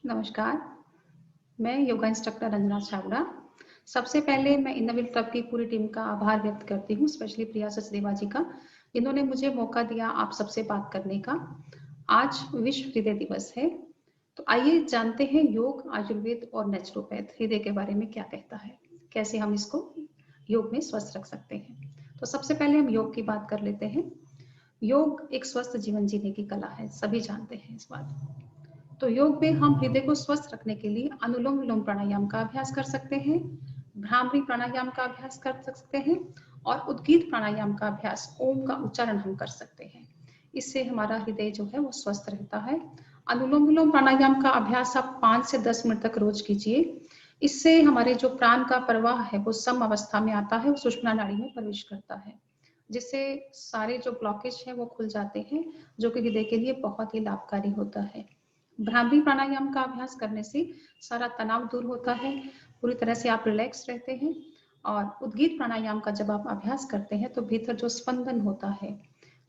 नमस्कार, मैं yoga instructor Ranjana Chhabra. सबसे पहले मैं इनोवेट क्लब की पूरी टीम का आभार व्यक्त करती हूँ, स्पेशली प्रिया सचदेवा जी का, जिन्होंने मुझे मौका दिया आप सबसे बात करने का। आज विश्व हृदय दिवस है, तो आइए जानते हैं योग, आयुर्वेद और नेचुरोपैथ हृदय के बारे में क्या कहता है, कैसे हम इसको योग में स्वस्थ रख सकते हैं। तो सबसे पहले हम योग की बात कर लेते हैं। योग एक स्वस्थ जीवन जीने की कला है, सभी जानते हैं इस बात को। तो योग में हम हृदय को स्वस्थ रखने के लिए अनुलोम विलोम प्राणायाम का अभ्यास कर सकते हैं, भ्रामरी प्राणायाम का अभ्यास कर सकते हैं और उद्गीत प्राणायाम का अभ्यास, ओम का उच्चारण हम कर सकते हैं। इससे हमारा हृदय जो है वो स्वस्थ रहता है। अनुलोम विलोम प्राणायाम का अभ्यास आप 5 से 10 मिनट तक रोज कीजिए। इससे हमारे जो प्राण का प्रवाह है वो सम अवस्था में आता है, सुषुम्ना नाड़ी में प्रवेश करता है, जिससे सारे जो ब्लॉकेज हैं वो खुल जाते हैं, जो कि हृदय के लिए बहुत ही लाभकारी होता है। भ्रामरी प्राणायाम का अभ्यास करने से सारा तनाव दूर होता है, पूरी तरह से आप रिलैक्स रहते हैं। और उद्गीत प्राणायाम का जब आप अभ्यास करते हैं तो भीतर जो स्पंदन होता है,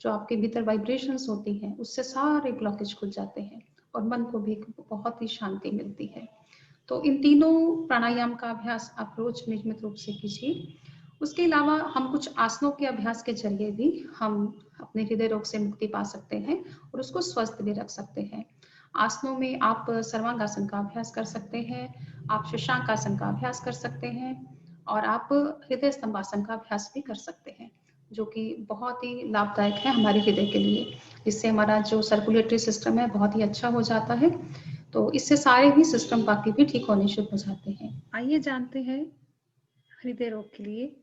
जो आपके भीतर वाइब्रेशंस होती हैं, उससे सारे ब्लॉकेज खुल जाते हैं और मन को भी बहुत ही शांति मिलती है। तो इन तीनों प्राणायाम का अभ्यास आप रोज नियमित रूप से कीजिए। उसके अलावा हम कुछ आसनों के अभ्यास के जरिए भी हम अपने हृदय रोग से मुक्ति पा सकते हैं और उसको स्वस्थ भी रख सकते हैं। आसनों में आप सर्वांगासन का अभ्यास कर सकते हैं, आप शशांक आसन का अभ्यास कर सकते हैं और आप हृदय स्तंभासन का अभ्यास भी कर सकते हैं, जो कि बहुत ही लाभदायक है हमारे हृदय के लिए। इससे हमारा जो सर्कुलेटरी सिस्टम है बहुत ही अच्छा हो जाता है, तो इससे सारे ही सिस्टम बाकी भी ठीक होने शुरू हो जाते हैं। आइए जानते हैं हृदय रोग के लिए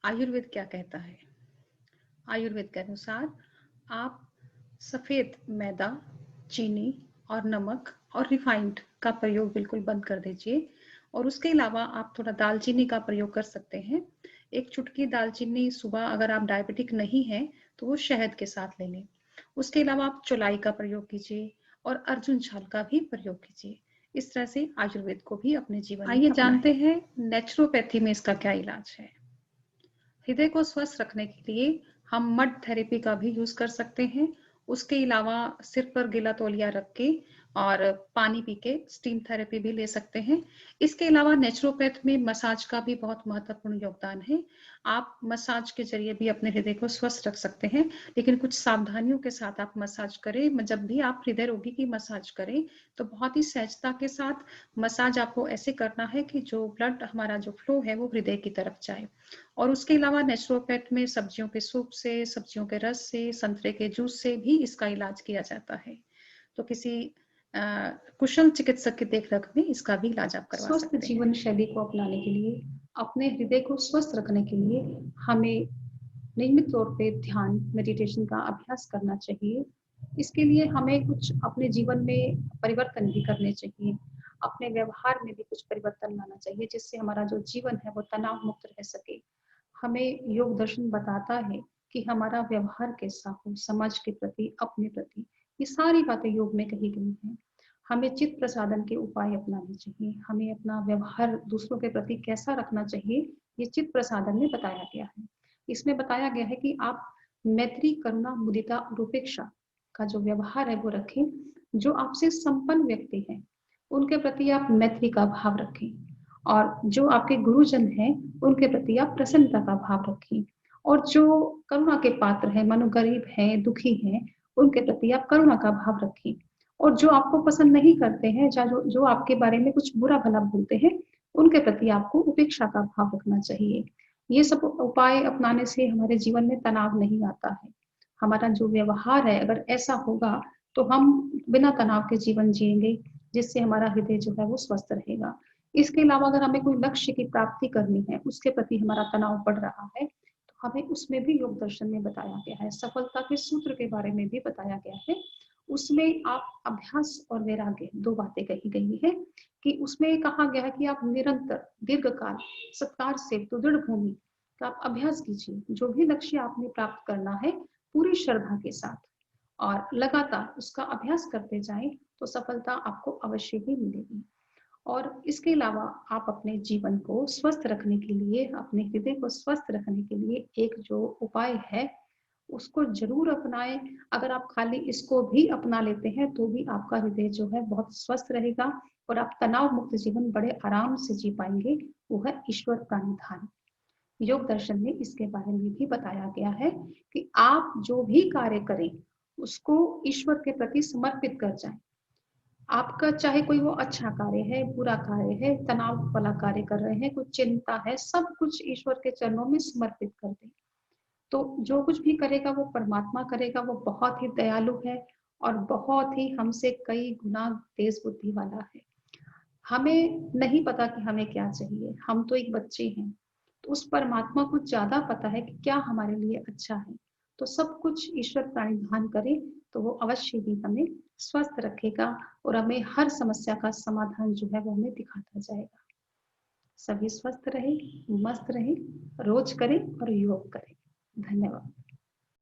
आयुर्वेद क्या कहता है। आयुर्वेद के अनुसार आप सफेद मैदा, चीनी और नमक और रिफाइंड का प्रयोग बिल्कुल बंद कर दीजिए और उसके अलावा आप थोड़ा दालचीनी का प्रयोग कर सकते हैं। एक चुटकी दालचीनी सुबह, अगर आप डायबिटिक नहीं हैं तो वो शहद के साथ ले लें। उसके अलावा आप चौलाई का प्रयोग कीजिए और अर्जुन छाल का भी प्रयोग कीजिए। इस तरह से आयुर्वेद को भी अपने जीवन में आइए जानते हैं नेचुरोपैथी में इसका क्या इलाज है। हृदय को स्वस्थ रखने के लिए हम मड थेरेपी का भी यूज कर सकते हैं। उसके अलावा सिर पर गीला तौलिया रख के और पानी पी के स्टीम थेरेपी भी ले सकते हैं। इसके अलावा नेचुरोपैथ में मसाज का भी बहुत महत्वपूर्ण योगदान है। आप मसाज के जरिए भी अपने हृदय को स्वस्थ रख सकते हैं, लेकिन कुछ सावधानियों के साथ आप मसाज करें। जब भी आप हृदय रोगी की मसाज करें तो बहुत ही सहजता के साथ मसाज आपको ऐसे करना है कि जो ब्लड, हमारा जो फ्लो है वो हृदय की तरफ जाए। और उसके अलावा नेचुरोपैथ में सब्जियों के सूप से, सब्जियों के रस से, संतरे के जूस से भी इसका इलाज किया जाता है। तो किसी कुशल चिकित्सक की देखरेख में इसका भी इलाज आप करवा सकते हैं। स्वस्थ जीवन शैली को अपनाने के लिए, अपने हृदय को स्वस्थ रखने के लिए हमें नियमित तौर पे ध्यान, मेडिटेशन का अभ्यास करना चाहिए। इसके लिए हमें कुछ अपने जीवन में परिवर्तन भी करने चाहिए। अपने व्यवहार में भी कुछ परिवर्तन लाना चाहिए, जिससे हमारा जो जीवन है वो तनाव मुक्त रह सके। हमें योग दर्शन बताता है कि हमारा व्यवहार कैसा हो, समाज के प्रति, अपने प्रति, ये सारी बातें योग में कही गई हैं। हमें चित्त प्रसादन के उपाय अपनाने चाहिए। हमें अपना व्यवहार दूसरों के प्रति कैसा रखना चाहिए, ये चित्त प्रसादन में बताया गया है। इसमें बताया गया है कि आप मैत्री, करुणा, मुदिता और उपेक्षा का जो व्यवहार है वो रखें। जो आपसे संपन्न व्यक्ति हैं उनके प्रति आप मैत्री का भाव रखें और जो आपके गुरुजन हैं उनके प्रति आप प्रसन्नता का भाव रखें। और जो करुणा के पात्र हैं, मानो गरीब हैं, दुखी हैं, उनके प्रति आप करुणा का भाव रखें। और जो आपको पसंद नहीं करते हैं, जो आपके बारे में कुछ बुरा भला बोलते हैं, उनके प्रति आपको उपेक्षा का भाव रखना चाहिए। ये सब उपाय अपनाने से हमारे जीवन में तनाव नहीं आता है। हमारा जो व्यवहार है अगर ऐसा होगा तो हम बिना तनाव के जीवन जिएंगे, जिससे हमारा हृदय जो है वो स्वस्थ रहेगा। इसके अलावा अगर हमें कोई लक्ष्य की प्राप्ति करनी है, उसके प्रति हमारा तनाव बढ़ रहा है, तो हमें उसमें भी योग दर्शन में बताया गया है, सफलता के सूत्र के बारे में भी बताया गया है। उसमें आप अभ्यास और वैराग्य, दो बातें कही गई है कि उसमें कहा गया है कि आप निरंतर दीर्घकाल सत्कार से दृढ़ भूमि का आप अभ्यास कीजिए। जो भी लक्ष्य आपने प्राप्त करना है पूरी श्रद्धा के साथ और लगातार उसका अभ्यास करते जाएं तो सफलता आपको अवश्य ही मिलेगी। और इसके अलावा आप अपने जीवन को स्वस्थ रखने के लिए, अपने हृदय को स्वस्थ रखने के लिए एक जो उपाय है उसको जरूर अपनाएं। अगर आप खाली इसको भी अपना लेते हैं तो भी आपका हृदय जो है बहुत स्वस्थ रहेगा और आप तनाव मुक्त जीवन बड़े आराम से जी पाएंगे। वो है ईश्वर प्रणिधान। योग दर्शन में इसके बारे में भी बताया गया है कि आप जो भी कार्य करें उसको ईश्वर के प्रति समर्पित कर जाएं। आपका चाहे कोई वो अच्छा कार्य है, बुरा कार्य है, तनाव वाला कार्य कर रहे हैं, कुछ चिंता है, सब कुछ ईश्वर के चरणों में समर्पित कर दें। तो जो कुछ भी करेगा वो परमात्मा करेगा। वो बहुत ही दयालु है और बहुत ही हमसे कई गुना तेज बुद्धि वाला है। हमें नहीं पता कि हमें क्या चाहिए, हम तो एक बच्चे हैं। तो उस परमात्मा को ज्यादा पता है कि क्या हमारे लिए अच्छा है। तो सब कुछ ईश्वर प्राणिधान करे तो वो अवश्य ही हमें स्वस्थ रखेगा और हमें हर समस्या का समाधान जो है वो हमें दिखाता जाएगा। सभी स्वस्थ रहे, मस्त रहे, रोज करें और योग करें। धन्यवाद।